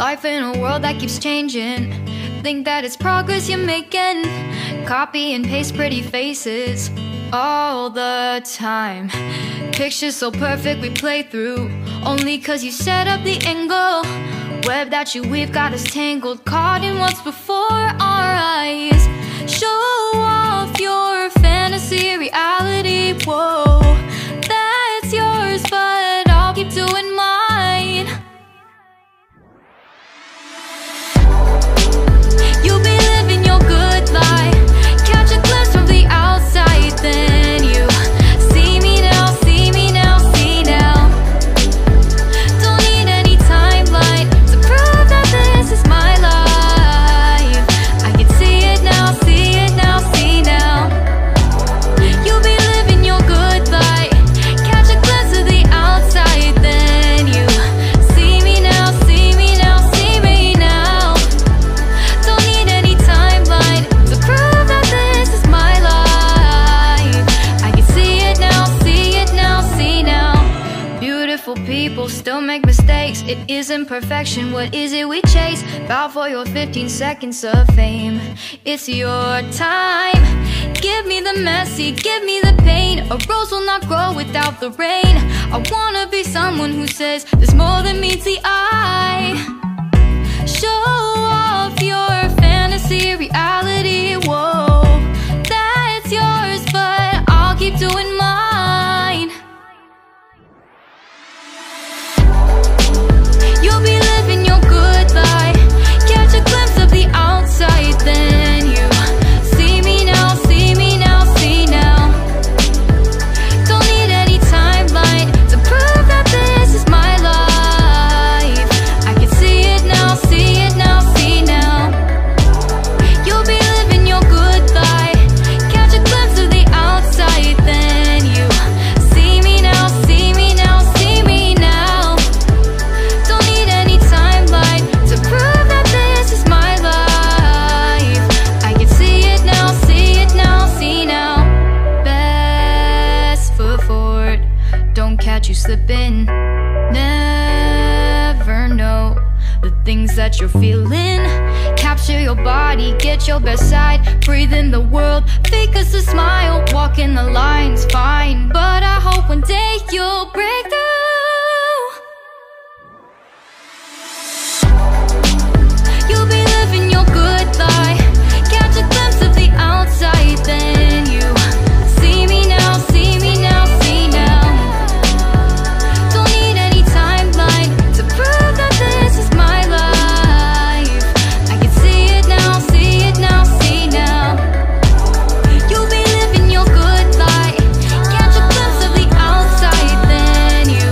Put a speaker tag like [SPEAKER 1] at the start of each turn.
[SPEAKER 1] Life in a world that keeps changing. Think that it's progress you're making. Copy and paste pretty faces all the time. Pictures so perfect we play through, only cause you set up the angle. Web that you weave got us tangled, caught in what's before our eyes. Show off your fantasy reality, whoa, that's yours, but I'll keep doing mine. You'll be living your good life, catch a glimpse from the outside, then you see me now, see me now, see now. Don't need any timeline to prove that this is my life. I can see it now, see it now, see now. You'll be living your good life, catch a glimpse of the outside, then you see me now, see me now, see me now. Don't need any timeline to prove that this is my life. I can see it now, see it now, see now. Beautiful people still make mistakes. It isn't perfection, what is it we chase? Bow for your 15 seconds of fame. It's your time. Give me the messy, give me the pain. A rose will not grow without the rain. I wanna be someone who says there's more than meets the eye. Show off your fantasy reality, whoa, that's yours, but I'll keep doing mine. You'll be living your good life, catch a glimpse of the outside, then you see me now, see me now, see now. Don't need any timeline to prove that this is my life. I can see it now, see it now, see now. You'll be living your good life, catch a glimpse of the outside, then you see me now, see me now, see me now. Don't need any timeline to prove that this is my life. I can see it now, see it now, see now. Best foot forward, don't catch you slipping. Never know the things that you're feeling. Capture your body, get your best side. Breathe in the world, fake us a smile. Walk in the lines, fine, but I hope one day you'll break through. You'll be living your good life, catch a glimpse of the outside, then you see me now, see me now, see now. Don't need any timeline to prove that this is my life. I can see it now, see it now, see now. You'll be living your good life, catch a glimpse of the outside, then you